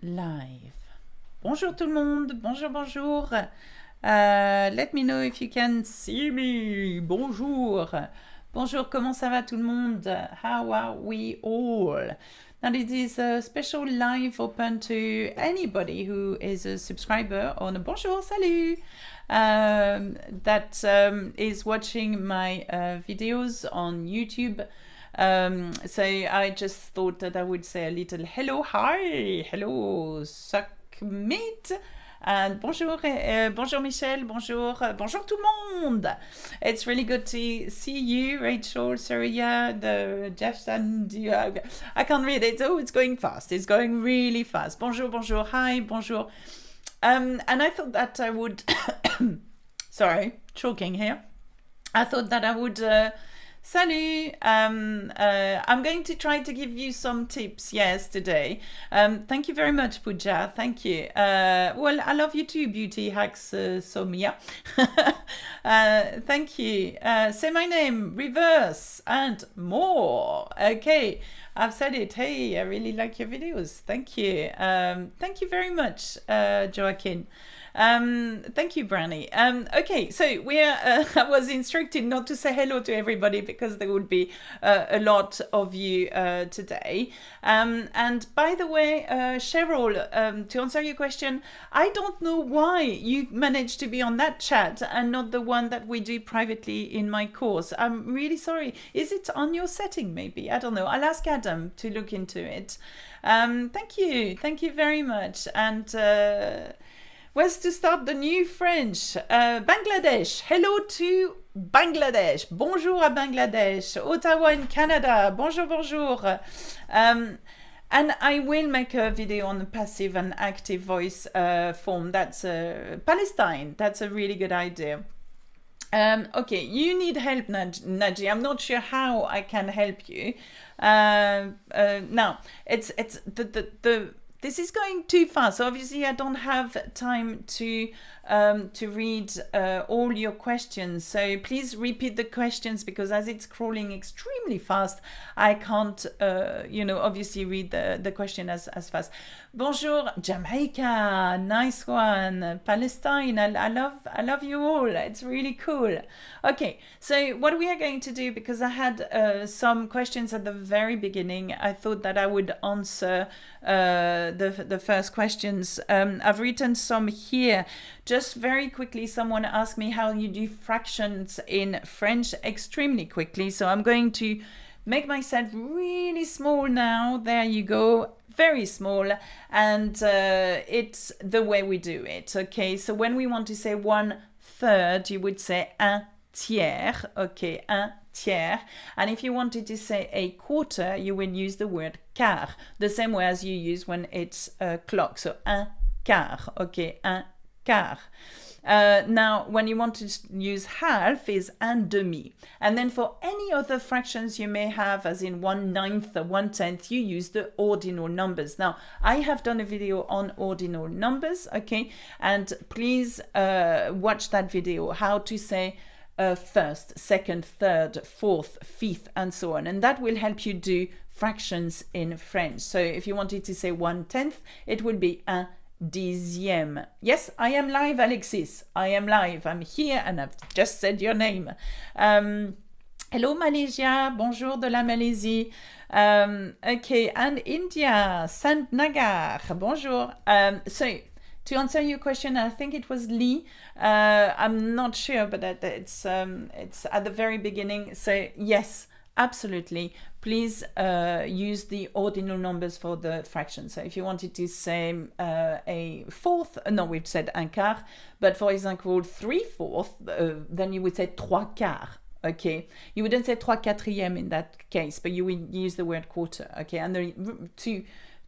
live. Bonjour tout le monde, bonjour. Let me know if you can see me. Bonjour, comment ça va tout le monde? How are we all? Now this is a special live open to anybody who is a subscriber on bonjour, salut, that is watching my videos on YouTube. So I just thought that I would say a little hello, hi, hello, suck meat. And bonjour, bonjour Michel, bonjour tout le monde. It's really good to see you, Rachel, Surya, the Jeff and I can't read it. Oh, it's going fast. It's going really fast. Bonjour, hi, bonjour. And I thought that I would, sorry, choking here. I thought that I would. Salut! I'm going to try to give you some tips, yes, today. Thank you very much, Pooja. Thank you. Well, I love you too, Beauty Hacks Somia. Thank you. Say my name, reverse, and more. Okay, I've said it. Hey, I really like your videos. Thank you. Thank you very much, Joaquin. Thank you, Branny. Okay, so I was instructed not to say hello to everybody because there would be a lot of you today. And by the way, Cheryl, to answer your question, I don't know why you managed to be on that chat and not the one that we do privately in my course. I'm really sorry. Is it on your setting, maybe? I don't know. I'll ask Adam to look into it. Thank you very much. And where's to start the new French? Bangladesh. Hello to Bangladesh. Bonjour à Bangladesh. Ottawa in Canada. Bonjour. And I will make a video on the passive and active voice form. That's Palestine. That's a really good idea. Okay, you need help, Naji. I'm not sure how I can help you. Now, it's the this is going too fast. Obviously, I don't have time to read all your questions. So please repeat the questions because as it's scrolling extremely fast, I can't, obviously read the question as fast. Bonjour, Jamaica. Nice one. Palestine. I love you all. It's really cool. Okay, so what we are going to do, because I had some questions at the very beginning, I thought that I would answer the first questions. I've written some here. Just very quickly, someone asked me how you do fractions in French extremely quickly. So I'm going to make myself really small now. There you go. Very small. And it's the way we do it. Okay, so when we want to say 1/3, you would say un tiers. Okay, un tiers. And if you wanted to say a quarter, you would use the word quart, the same way as you use when it's a clock. So un quart. Okay, un quart. Now, when you want to use half is un demi. And then for any other fractions you may have, as in 1/9 or 1/10, you use the ordinal numbers. Now, I have done a video on ordinal numbers, okay? And please watch that video, how to say first, second, third, fourth, fifth, and so on. And that will help you do fractions in French. So if you wanted to say 1/10, it would be un dixième. Yes, I am live, Alexis. I am live. I'm here and I've just said your name. Hello, Malaysia. Bonjour de la Malaisie. Okay, and India. Sant Nagar. Bonjour. So, to answer your question, I think it was Lee. I'm not sure, but it's at the very beginning. So, yes, absolutely. Please use the ordinal numbers for the fractions. So if you wanted to say a fourth, no, we've said un quart, but for example, 3/4, then you would say trois quarts. Okay, you wouldn't say trois quatrièmes in that case, but you would use the word quarter. Okay, and the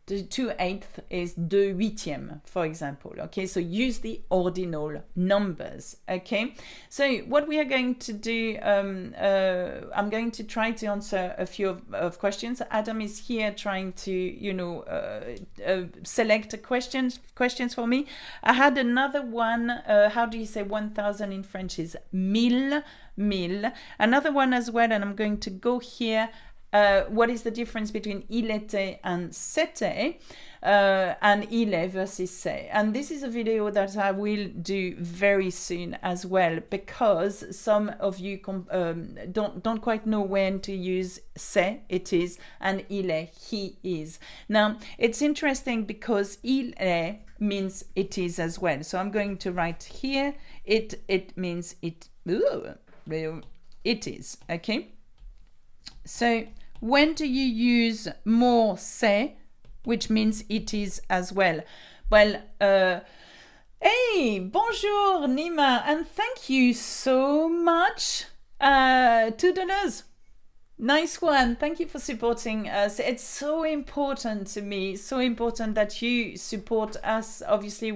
2/8 is 2/8, for example. Okay, so use the ordinal numbers. Okay, so what we are going to do, I'm going to try to answer a few of questions. Adam is here trying to, select questions for me. I had another one. How do you say 1,000 in French is mille. Another one as well, and I'm going to go here. what is the difference between il était and c'était, and il est versus c'est. And this is a video that I will do very soon as well, because some of you don't quite know when to use c'est, it is, and il est, he is. Now, it's interesting because il est means it is as well. So I'm going to write here, it means it, it is, okay? So when do you use more c'est, which means it is as well? Well, hey, bonjour Nima, and thank you so much. $2. Nice one. Thank you for supporting us. It's so important to me, so important that you support us. Obviously,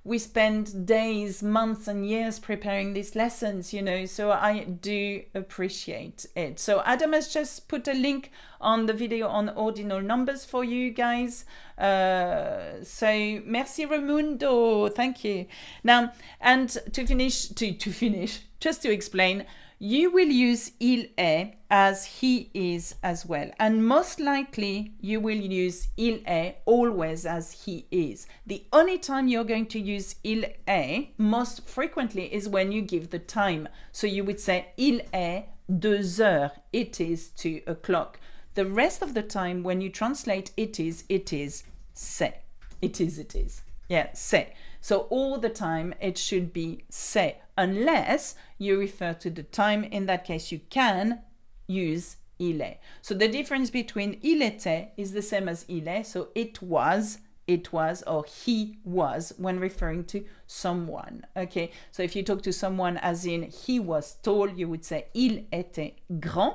we spend days, months and years preparing these lessons, you know, so I do appreciate it. So Adam has just put a link on the video on ordinal numbers for you guys. So merci Raimundo, thank you. Now, and to finish, just to explain, you will use il est as he is as well. And most likely you will use il est always as he is. The only time you're going to use il est most frequently is when you give the time. So you would say il est 2 heures, it is 2 o'clock. The rest of the time when you translate it is c'est. It is. Yeah, c'est. So all the time it should be c'est, unless you refer to the time. In that case, you can use il est. So the difference between il était is the same as il est. So it was, or he was when referring to someone. Okay, so if you talk to someone as in he was tall, you would say il était grand.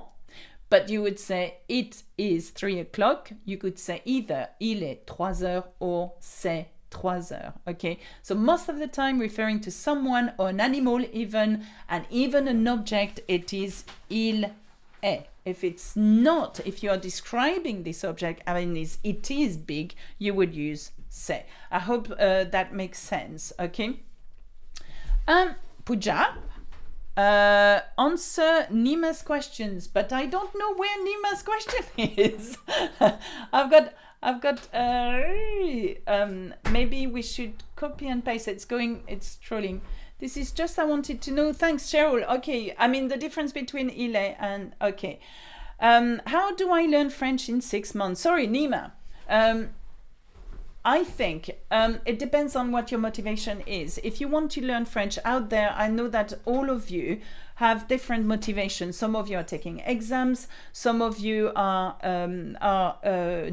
But you would say it is 3 o'clock. You could say either il est 3 heures or c'est 3 heures. Okay, so most of the time referring to someone or an animal even, and even an object, it is il est. If it's not, if you are describing this object, I mean it is big, you would use c'est. I hope that makes sense. Okay, Pooja, answer Nima's questions, but I don't know where Nima's question is. I've got maybe we should copy and paste. It's trolling. This is just, I wanted to know. Thanks, Cheryl. Okay, I mean the difference between il est and, okay. How do I learn French in 6 months? Sorry, Nima. I think it depends on what your motivation is. If you want to learn French out there, I know that all of you have different motivations. Some of you are taking exams. Some of you are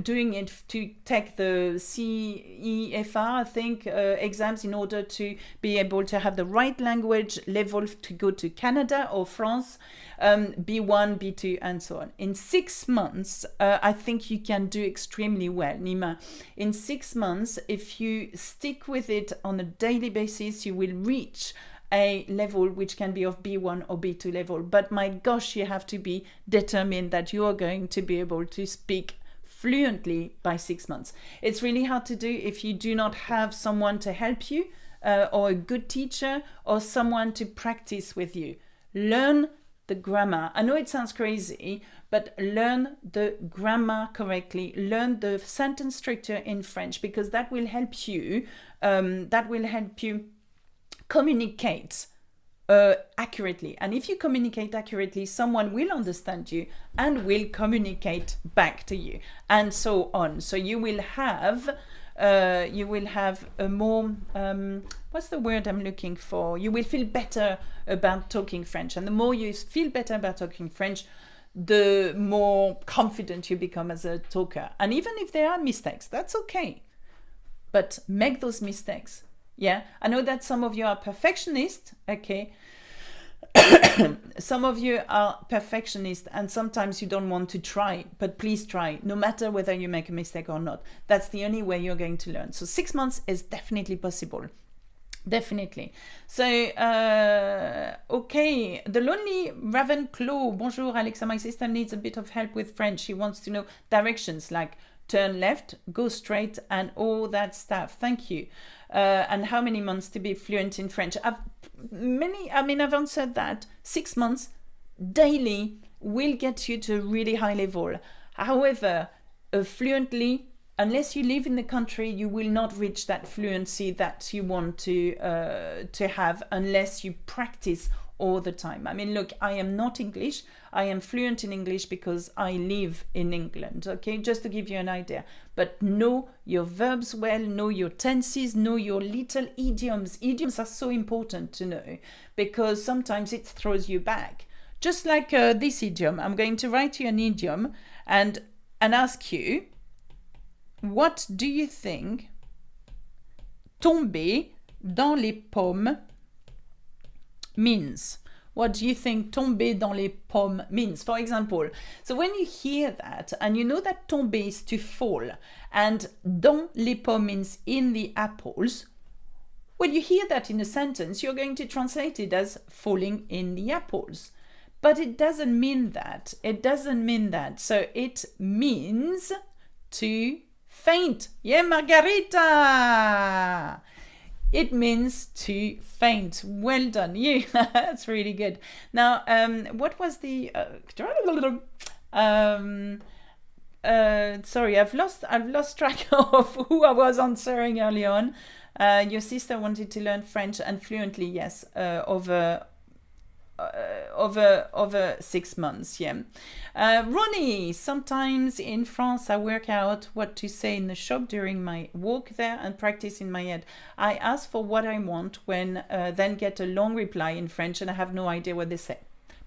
doing it to take the CEFR, I think, exams in order to be able to have the right language level to go to Canada or France, B1, B2, and so on. In 6 months, I think you can do extremely well, Nima. In 6 months, if you stick with it on a daily basis, you will reach a level which can be of B1 or B2 level. But my gosh, you have to be determined that you are going to be able to speak fluently by 6 months. It's really hard to do if you do not have someone to help you, or a good teacher, or someone to practice with you. Learn the grammar. I know it sounds crazy, but learn the grammar correctly. Learn the sentence structure in French, because that will help you. Communicate accurately. And if you communicate accurately, someone will understand you and will communicate back to you, and so on. So you will have a more what's the word I'm looking for? You will feel better about talking French, and the more you feel better about talking French, the more confident you become as a talker. And even if there are mistakes, that's okay, but make those mistakes. Yeah, I know that some of you are perfectionists, okay? Some of you are perfectionists, and sometimes you don't want to try, but please try, no matter whether you make a mistake or not. That's the only way you're going to learn. So 6 months is definitely possible. Definitely. So, okay, the lonely Ravenclaw. Bonjour, Alexa. My sister needs a bit of help with French. She wants to know directions like turn left, go straight, and all that stuff. Thank you. And how many months to be fluent in French? I've answered that. 6 months daily will get you to a really high level. However, fluently, unless you live in the country, you will not reach that fluency that you want to have unless you practice all the time. I mean, look, I am not English. I am fluent in English because I live in England, okay? Just to give you an idea. But know your verbs well, know your tenses, know your little idioms. Idioms are so important to know because sometimes it throws you back. Just like this idiom. I'm going to write you an idiom and ask you, what do you think tomber dans les pommes means? What do you think tomber dans les pommes means? For example, so when you hear that and you know that tomber is to fall and dans les pommes means in the apples, when you hear that in a sentence, you're going to translate it as falling in the apples. But it doesn't mean that. It doesn't mean that. So it means to faint. Yeah, Margarita! It means to faint. Well done, you. That's really good. Now, what was the... sorry, I've lost track of who I was answering early on. Your sister wanted to learn French and fluently, yes, over 6 months, yeah. Ronnie, sometimes in France I work out what to say in the shop during my walk there and practice in my head. I ask for what I want when then get a long reply in French and I have no idea what they say.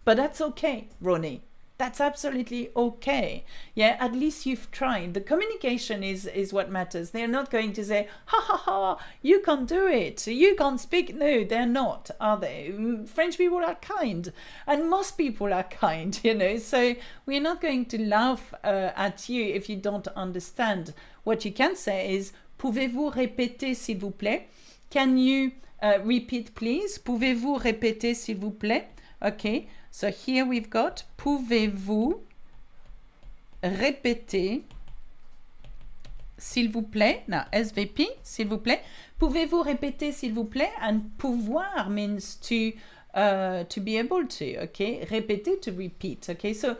But that's okay, Ronnie. That's absolutely okay. Yeah, at least you've tried. The communication is what matters. They're not going to say, ha ha ha, you can't do it. You can't speak. No, they're not, are they? French people are kind. And most people are kind, you know. So we're not going to laugh at you if you don't understand. What you can say is, pouvez-vous répéter s'il vous plaît? Can you repeat please? Pouvez-vous répéter s'il vous plaît? Okay. So here we've got, pouvez-vous répéter, s'il vous plaît? Now, SVP, s'il vous plaît. Pouvez-vous répéter, s'il vous plaît? And pouvoir means to be able to, okay? Répéter, to repeat, okay? So,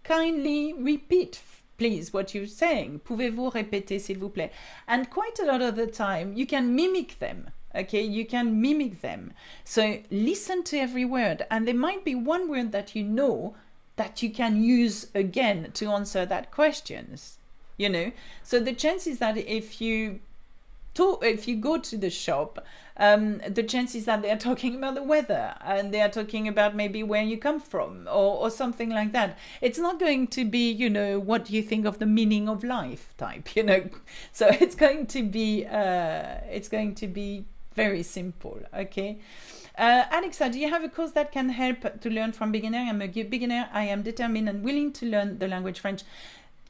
kindly repeat, please, what you're saying. Pouvez-vous répéter, s'il vous plaît? And quite a lot of the time, you can mimic them. Okay, you can mimic them. So listen to every word, and there might be one word that you know that you can use again to answer that question. You know, so the chances that if you go to the shop, the chances that they are talking about the weather and they are talking about maybe where you come from or something like that. It's not going to be, you know, what do you think of the meaning of life type, you know. So it's going to be very simple, okay? Alexa, do you have a course that can help to learn from beginner? I'm a beginner. I am determined and willing to learn the language French.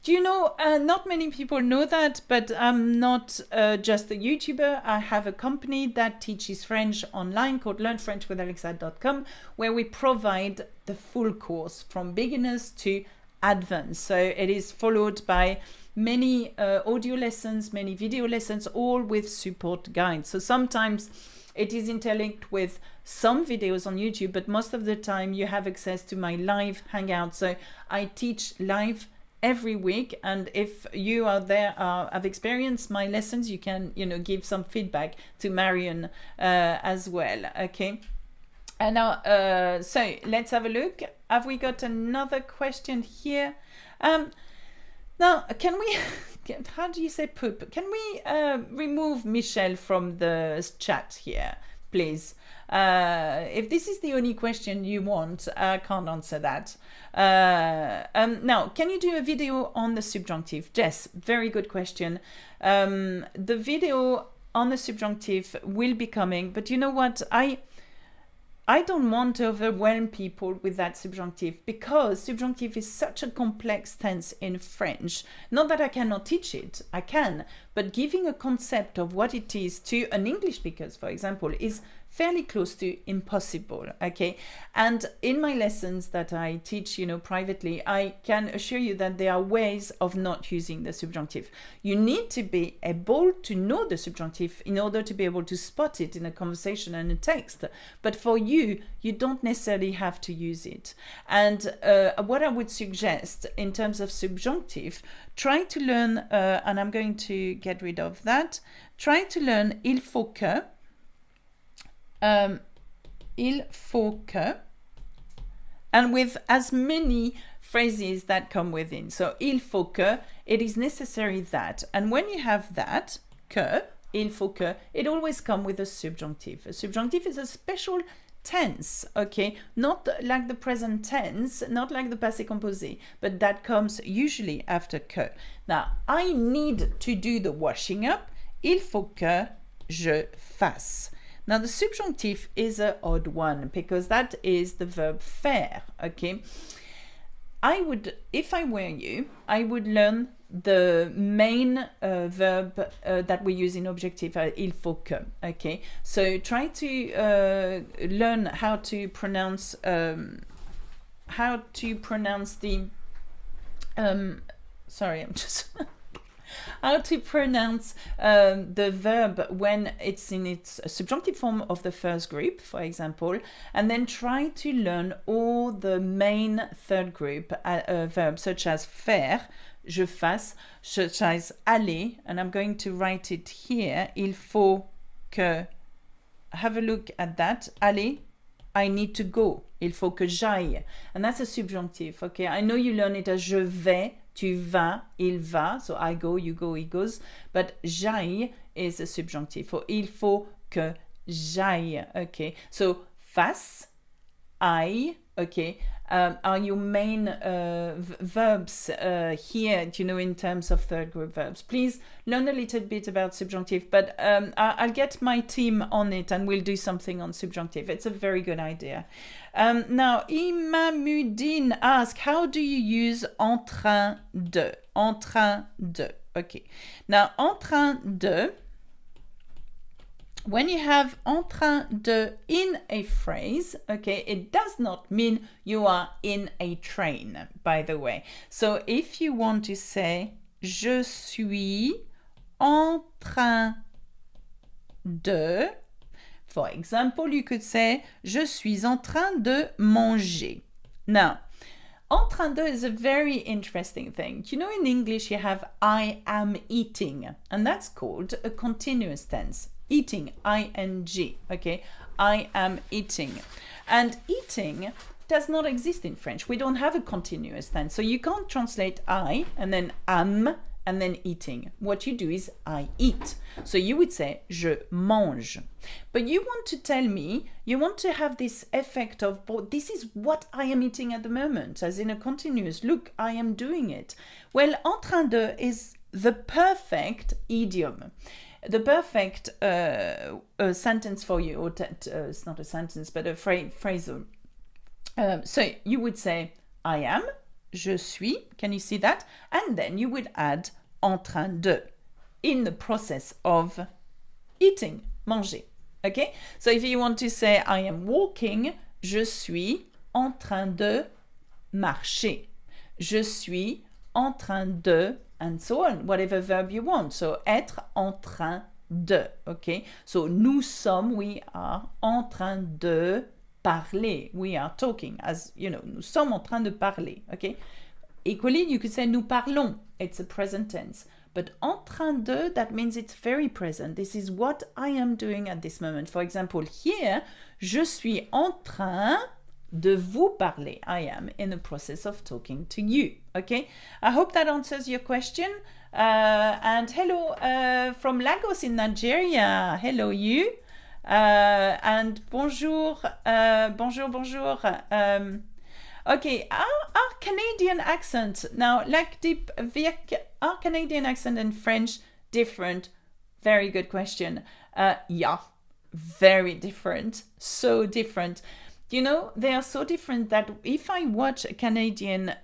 Do you know, not many people know that, but I'm not just a YouTuber. I have a company that teaches French online called learnfrenchwithalexa.com, where we provide the full course from beginners to advanced. So it is followed by many audio lessons, many video lessons, all with support guides. So sometimes it is interlinked with some videos on YouTube, but most of the time you have access to my live hangout. So I teach live every week, and if you out there have experienced my lessons, you can, you know, give some feedback to Marion as well. Okay. And now, so let's have a look. Have we got another question here? Now, can we, how do you say poop? Can we remove Michelle from the chat here, please? If this is the only question you want, I can't answer that. Now, can you do a video on the subjunctive? Jess, very good question. The video on the subjunctive will be coming, but you know what? I don't want to overwhelm people with that subjunctive, because subjunctive is such a complex tense in French. Not that I cannot teach it, I can, but giving a concept of what it is to an English speaker, for example, is fairly close to impossible, okay? And in my lessons that I teach, privately, I can assure you that there are ways of not using the subjunctive. You need to be able to know the subjunctive in order to be able to spot it in a conversation and a text. But for you, you don't necessarily have to use it. And what I would suggest in terms of subjunctive, try to learn, and I'm going to get rid of that, try to learn il faut que, il faut que, and with as many phrases that come within. So, il faut que, it is necessary that. And when you have that, que, il faut que, it always comes with a subjunctive. A subjunctive is a special tense, okay? Not like the present tense, not like the passé composé, but that comes usually after que. Now, I need to do the washing up. Il faut que je fasse. Now, the subjunctive is an odd one because that is the verb faire, okay? If I were you, I would learn the main verb that we use in objective, il faut que, okay? So try to learn how to pronounce the, sorry, I'm just... how to pronounce the verb when it's in its subjunctive form of the first group, for example, and then try to learn all the main third group verbs such as faire, je fasse, such as aller, and I'm going to write it here, il faut que, have a look at that, aller, I need to go, il faut que j'aille, and that's a subjunctive, okay? I know you learn it as je vais, tu vas, il va, so I go, you go, he goes, but j'aille is a subjunctive, for il faut que j'aille, okay? So, fasse, aille, okay, are your main verbs here, in terms of third group verbs. Please learn a little bit about subjunctive, but I'll get my team on it and we'll do something on subjunctive. It's a very good idea. Now, Imamuddin asks, how do you use en train de? En train de. Okay. Now, en train de, when you have en train de in a phrase, okay, it does not mean you are in a train, by the way. So if you want to say, je suis en train de, for example, you could say, je suis en train de manger. Now, en train de is a very interesting thing. In English you have I am eating, and that's called a continuous tense. Eating, ing, okay? I am eating. And eating does not exist in French. We don't have a continuous tense. So you can't translate I and then am and then eating. What you do is I eat. So you would say je mange. But you want to tell me, you want to have this effect of, this is what I am eating at the moment, as in a continuous, look, I am doing it. Well, en train de is the perfect idiom. The perfect sentence for you, or it's not a sentence, but a phrasal. So you would say, I am, je suis, can you see that? And then you would add en train de, in the process of eating, manger, okay? So if you want to say, I am walking, je suis en train de marcher. Je suis en train de, and so on, whatever verb you want. So, être en train de, okay? So, nous sommes, we are, en train de parler. We are talking, as, nous sommes en train de parler, okay? Equally, you could say nous parlons. It's a present tense. But en train de, that means it's very present. This is what I am doing at this moment. For example, here, je suis en train de vous parler. I am in the process of talking to you. Okay, I hope that answers your question. And hello from Lagos in Nigeria. Hello you. And bonjour, bonjour. Okay, our Canadian accent now, our Canadian accent and French different? Very good question. Yeah, very different. So different. They are so different that if I watch a Canadian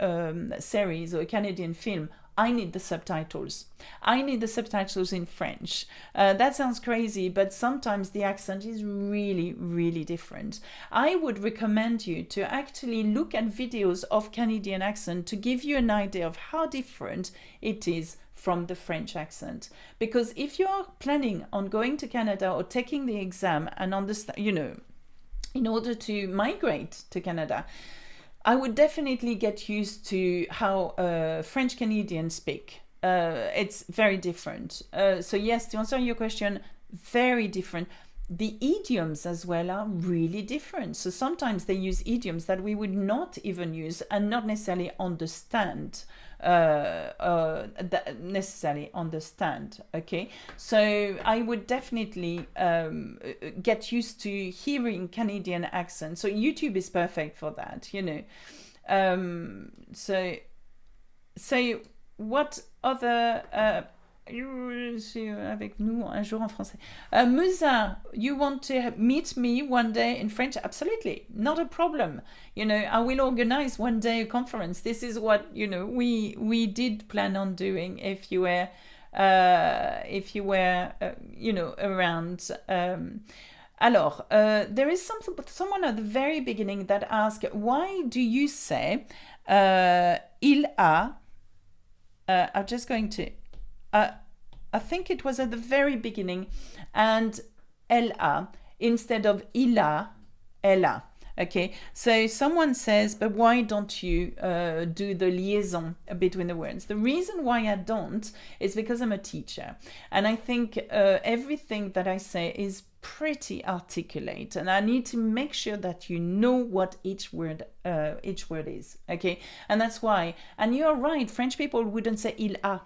series or a Canadian film, I need the subtitles. I need the subtitles in French. That sounds crazy, but sometimes the accent is really, really different. I would recommend you to actually look at videos of Canadian accent to give you an idea of how different it is from the French accent. Because if you are planning on going to Canada or taking the exam and understand, in order to migrate to Canada, I would definitely get used to how French Canadians speak. It's very different. So yes, to answer your question, very different. The idioms as well are really different. So sometimes they use idioms that we would not even use and not necessarily understand. Okay, so I would definitely get used to hearing Canadian accent. So YouTube is perfect for that, so what other avec nous un jour en français. Musa, you want to meet me one day in French? Absolutely, not a problem. I will organize one day a conference. This is what we did plan on doing if you were around. Alors, there is someone at the very beginning that asked, why do you say il a? I'm just going to. I think it was at the very beginning, and elle a instead of il a, elle a. Okay, so someone says, but why don't you do the liaison between the words? The reason why I don't is because I'm a teacher, and I think everything that I say is pretty articulate, and I need to make sure that you know what each word is. Okay, and that's why. And you're right, French people wouldn't say il a.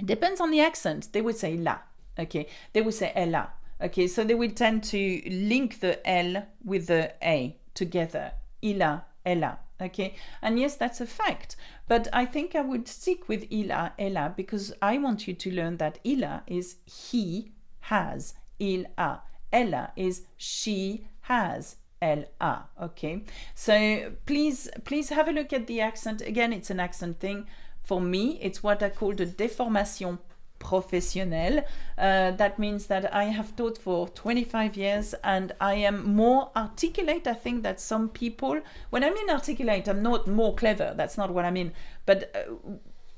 It depends on the accent. They would say la. Okay, they would say elle a. Okay, so they would tend to link the L with the A together. Il a, elle a. Okay, and yes, that's a fact. But I think I would stick with il a, elle a, because I want you to learn that il a is he has. Il a. Elle a is she has. Elle a. Okay, so please have a look at the accent. Again, it's an accent thing. For me, it's what I call the déformation professionnelle. That means that I have taught for 25 years and I am more articulate, I think, that some people. When I mean articulate, I'm not more clever. That's not what I mean. But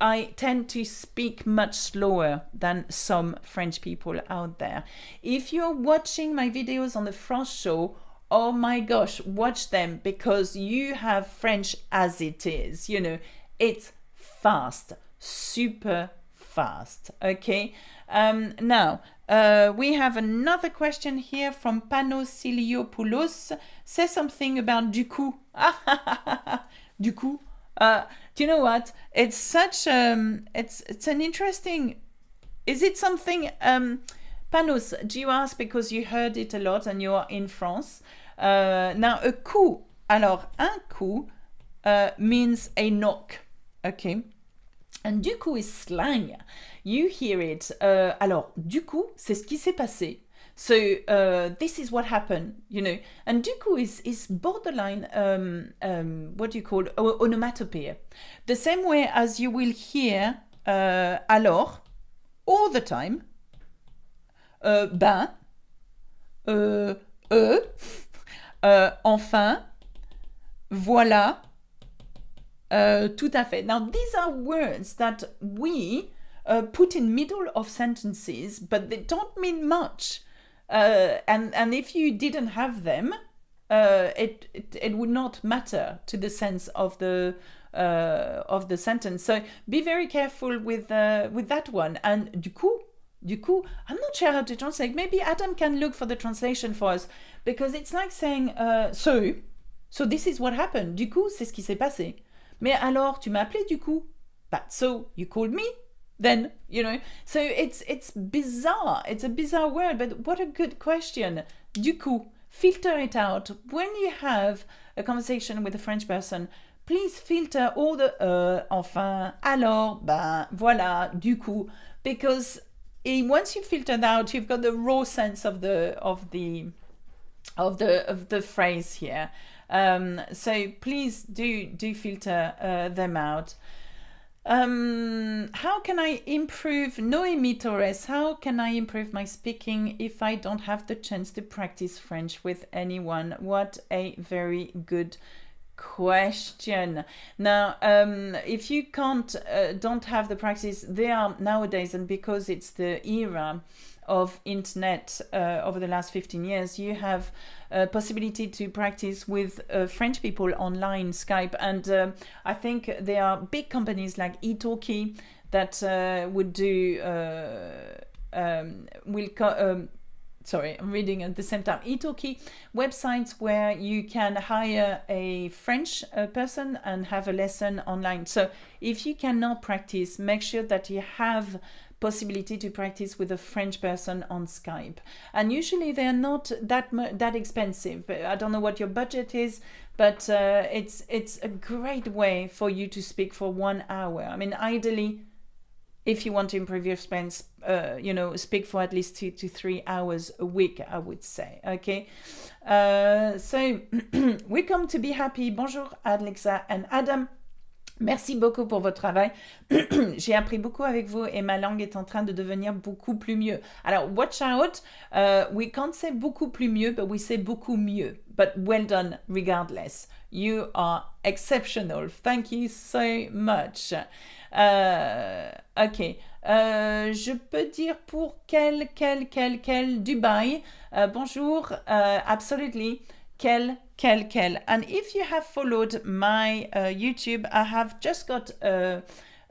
I tend to speak much slower than some French people out there. If you're watching my videos on the France show, oh my gosh, watch them, because you have French as it is. It's fast, super fast. Okay, now we have another question here from Panosiliopoulos. Say something about du coup. Du coup. Do you know what? It's such it's an interesting. Is it something? Panos, do you ask because you heard it a lot and you are in France? Now a coup. Alors un coup means a knock. Okay, and du coup is slang. You hear it. Alors, du coup, c'est ce qui s'est passé. So this is what happened, And du coup is borderline. What do you call onomatopoeia? The same way as you will hear alors all the time. Ben, enfin, voilà. Tout à fait. Now, these are words that we put in middle of sentences, but they don't mean much. And if you didn't have them, it would not matter to the sense of the sentence. So be very careful with that one. And du coup, I'm not sure how to translate. Maybe Adam can look for the translation for us, because it's like saying so this is what happened. Du coup, c'est ce qui s'est passé. Mais alors, tu m'as appelé du coup? But so you called me then, So it's bizarre. It's a bizarre word, but what a good question. Du coup, filter it out. When you have a conversation with a French person, please filter all the enfin, alors, ben, voilà, du coup, because once you filter that out, you've got the raw sense of the phrase here. So please do filter them out. How can I improve, Noemi Torres, how can I improve my speaking if I don't have the chance to practice French with anyone? What a very good question. Now, if you don't have the practice, there are nowadays, and because it's the era of internet over the last 15 years, you have a possibility to practice with French people online, Skype, and I think there are big companies like Italki that would do sorry, I'm reading at the same time. Italki, websites where you can hire a French person and have a lesson online. So if you cannot practice, make sure that you have possibility to practice with a French person on Skype. And usually they're not that expensive. I don't know what your budget is, but it's a great way for you to speak for 1 hour. I mean, ideally, if you want to improve your Spanish, speak for at least 2 to 3 hours a week, I would say. Okay. So, welcome to Be Happy. Bonjour, Alexa and Adam. Merci beaucoup pour votre travail. J'ai appris beaucoup avec vous et ma langue est en train de devenir beaucoup plus mieux. Alors, watch out. We can't say beaucoup plus mieux, but we say beaucoup mieux. But well done regardless. You are exceptional. Thank you so much. Ok. Je peux dire pour quel Dubaï. Bonjour. Absolutely. Quel. And if you have followed my YouTube, I have just got a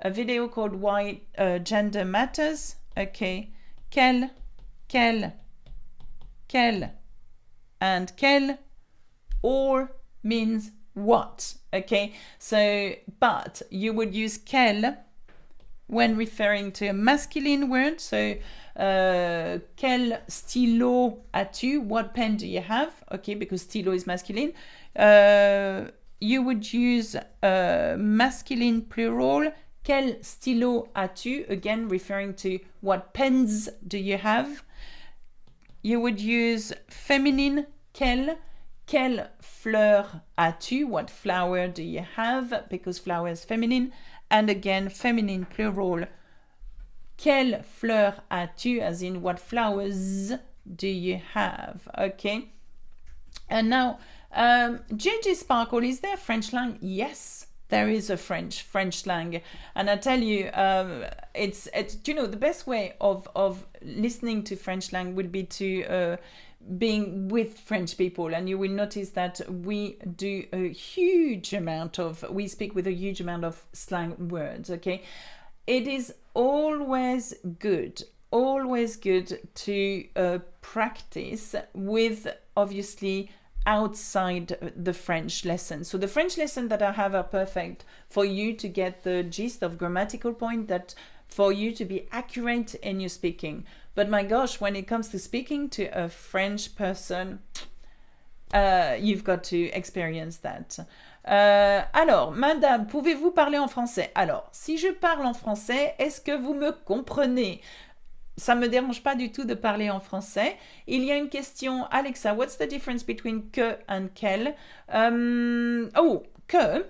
video called Why Gender Matters. Okay. Quel. And quel all means what. Okay. So, but you would use quel when referring to a masculine word. So, quel stylo as-tu? What pen do you have? Okay, because stylo is masculine. You would use masculine plural. Quel stylo as-tu? Again, referring to what pens do you have. You would use feminine quel. Quelle fleur as-tu? What flower do you have? Because flower is feminine. And again, feminine plural. Quelle fleur as-tu? As in, what flowers do you have? Okay. And now, JJ Sparkle, is there French slang? Yes, there is a French slang. And I tell you, it's the best way of listening to French slang would be to being with French people, and you will notice that we speak with a huge amount of slang words. Okay. It is always good to practice with, obviously, outside the French lesson. So the French lesson that I have are perfect for you to get the gist of grammatical point, that for you to be accurate in your speaking. But my gosh, when it comes to speaking to a French person, you've got to experience that. Alors, madame, pouvez-vous parler en français? Alors, si je parle en français, est-ce que vous me comprenez? Ça me dérange pas du tout de parler en français. Il y a une question, Alexa, what's the difference between que and quel? Que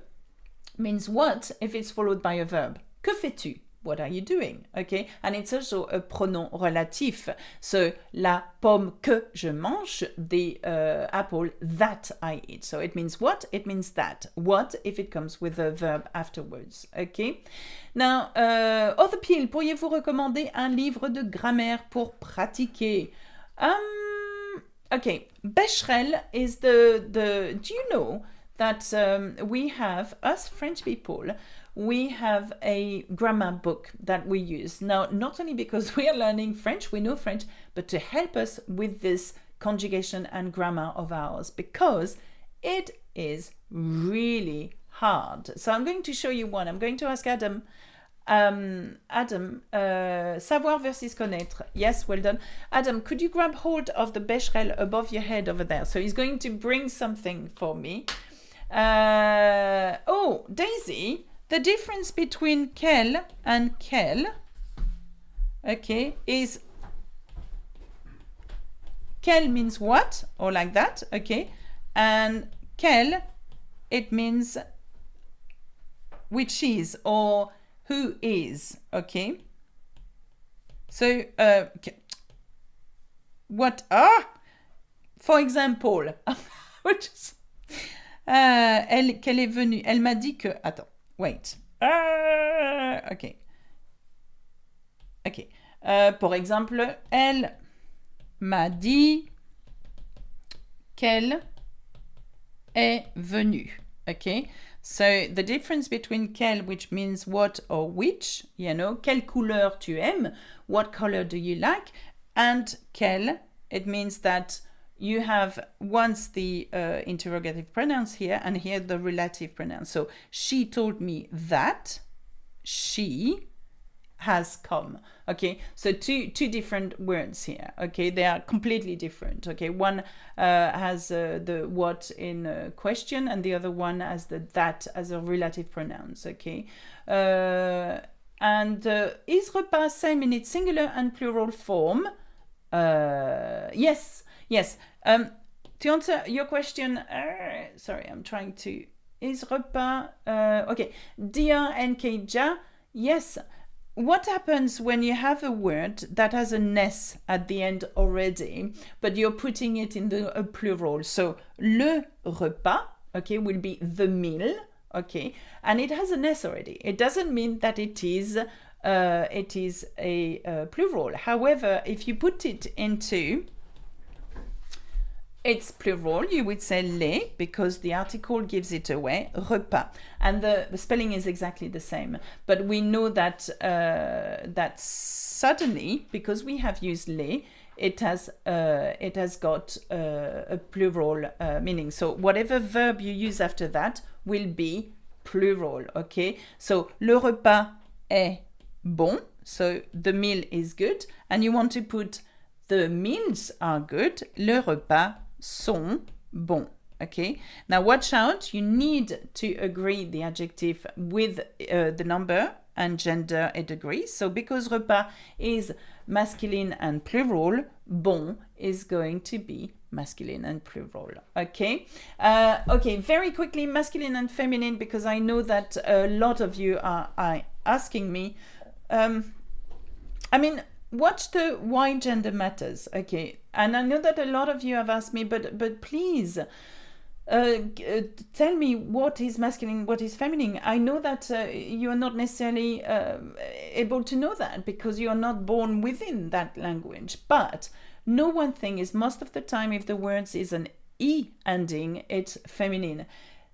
means what if it's followed by a verb. Que fais-tu? What are you doing? Okay, and it's also a pronom relatif. So, la pomme que je mange, the apple that I eat. So it means what? It means that. What if it comes with a verb afterwards? Okay. Now, Other Peel, pourriez-vous recommander un livre de grammaire pour pratiquer? Okay, Becherel is the. Do you know that we have, us French people, we have a grammar book that we use. Now, not only because we are learning French, we know French, but to help us with this conjugation and grammar of ours, because it is really hard. So I'm going to show you one. I'm going to ask Adam. Savoir versus connaître. Yes, well done. Adam, could you grab hold of the Becherel above your head over there? So he's going to bring something for me. Daisy, the difference between quel and quel, okay, is quel means what, or like that, okay, and quel, it means which is, or who is, okay? So, what are, for example, qu'elle est venue, elle m'a dit que, attends, wait, ok, pour exemple, elle m'a dit qu'elle est venue, okay? So the difference between quelle, which means what or which, you know, quelle couleur tu aimes, what color do you like, and quelle, it means that you have once the interrogative pronouns here and here the relative pronouns. So she told me that she has come. Okay, so two different words here. Okay, they are completely different. Okay, one has the what in question, and the other one has the that as a relative pronouns. Okay, and is repas same in its singular and plural form? Yes. To answer your question, sorry, I'm trying to. Is repas okay? Dia and keja. Yes. What happens when you have a word that has an S at the end already, but you're putting it in the plural? So, le repas, okay, will be the meal, okay, and it has an S already. It doesn't mean that it is a plural. However, if you put it into it's plural, you would say les because the article gives it away, repas. And the spelling is exactly the same. But we know that that suddenly, because we have used les, it has got a plural meaning. So whatever verb you use after that will be plural, okay? So le repas est bon, so the meal is good. And you want to put the meals are good, le repas sont bons. Okay, now watch out, you need to agree the adjective with the number and gender it agrees. So because repas is masculine and plural, bon is going to be masculine and plural. Okay, okay, very quickly, masculine and feminine, because I know that a lot of you are asking me. I mean, watch the why gender matters, okay? And I know that a lot of you have asked me, but please tell me what is masculine, what is feminine. I know that you are not necessarily able to know that because you are not born within that language. But know one thing is most of the time if the words is an E ending, it's feminine.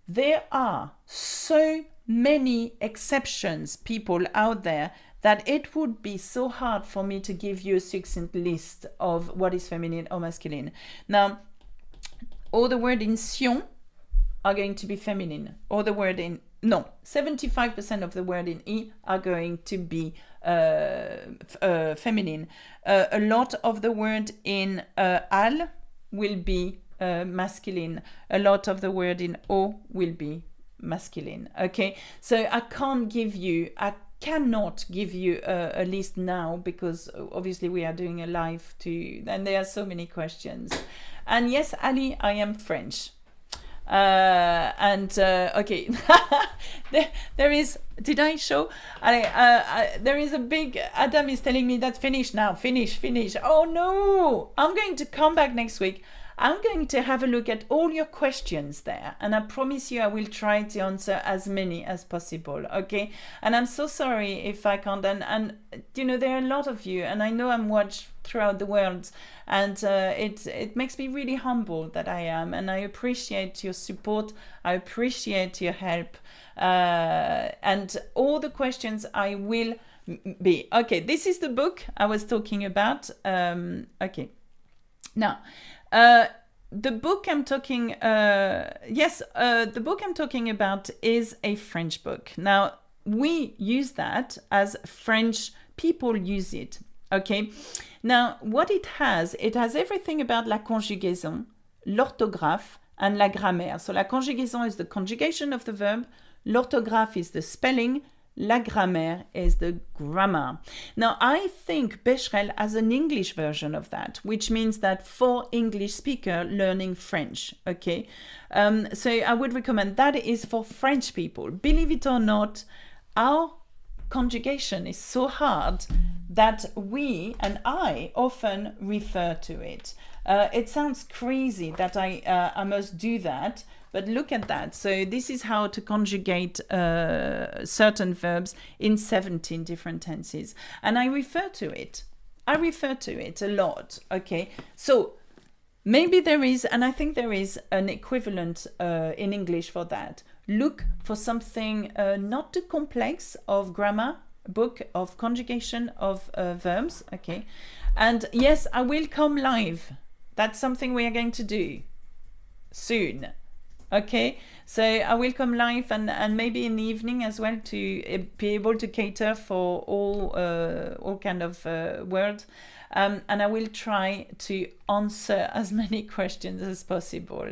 There are so many exceptions, people out there, that it would be so hard for me to give you a succinct list of what is feminine or masculine. Now, all the word in sion are going to be feminine. All the word in, no, 75% of the word in E are going to be feminine. A lot of the word in al will be masculine. A lot of the word in o will be masculine. Okay, so I cannot give you a list now because obviously we are doing a live too, and there are so many questions. And yes, Ali, I am French. Okay, there is. Did I show? There is a big. Adam is telling me that finish now. Finish. Oh no! I'm going to come back next week. I'm going to have a look at all your questions there, and I promise you I will try to answer as many as possible, okay? And I'm so sorry if I can't, and you know, there are a lot of you, and I know I'm watched throughout the world, and it makes me really humble that I am, and I appreciate your support, I appreciate your help, and all the questions I will be. Okay, this is the book I was talking about. Okay, now, the book I'm talking, the book I'm talking about is a French book. Now, we use that as French people use it, okay? Now, what it has everything about la conjugaison, l'orthographe, and la grammaire. So la conjugaison is the conjugation of the verb, l'orthographe is the spelling, la grammaire is the grammar. Now, I think Becherel has an English version of that, which means that for English speaker learning French, okay? So I would recommend that is for French people. Believe it or not, our conjugation is so hard that we and I often refer to it. It sounds crazy that I must do that, but look at that. So this is how to conjugate certain verbs in 17 different tenses. And I refer to it. I refer to it a lot, okay? So maybe there is, and I think there is an equivalent in English for that. Look for something not too complex of grammar, book of conjugation of verbs, okay? And yes, I will come live. That's something we are going to do soon, okay? So I will come live and maybe in the evening as well to be able to cater for all kind of words. And I will try to answer as many questions as possible.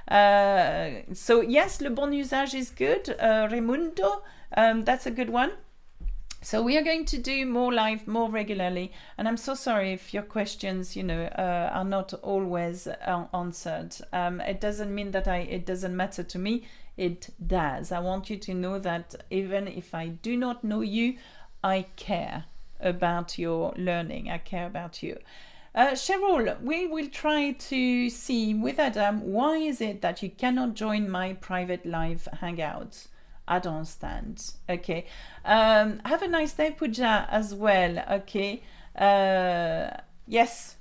So yes, le bon usage is good. Raimundo, that's a good one. So we are going to do more live, more regularly. And I'm so sorry if your questions, are not always answered. It doesn't mean that it doesn't matter to me. It does. I want you to know that even if I do not know you, I care about your learning. I care about you. Cheryl, we will try to see with Adam, why is it that you cannot join my private live hangouts? I don't understand. Okay. Have a nice day, Pooja, as well. Okay. Yes.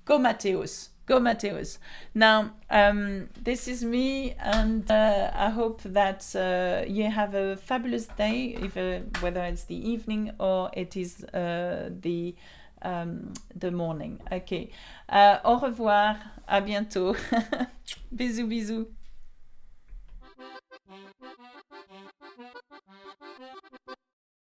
Go, Mateus. Go, Mateus. Now, this is me, and I hope that you have a fabulous day, whether it's the evening or it is the morning. Okay. Au revoir. À bientôt. Bisous, bisous.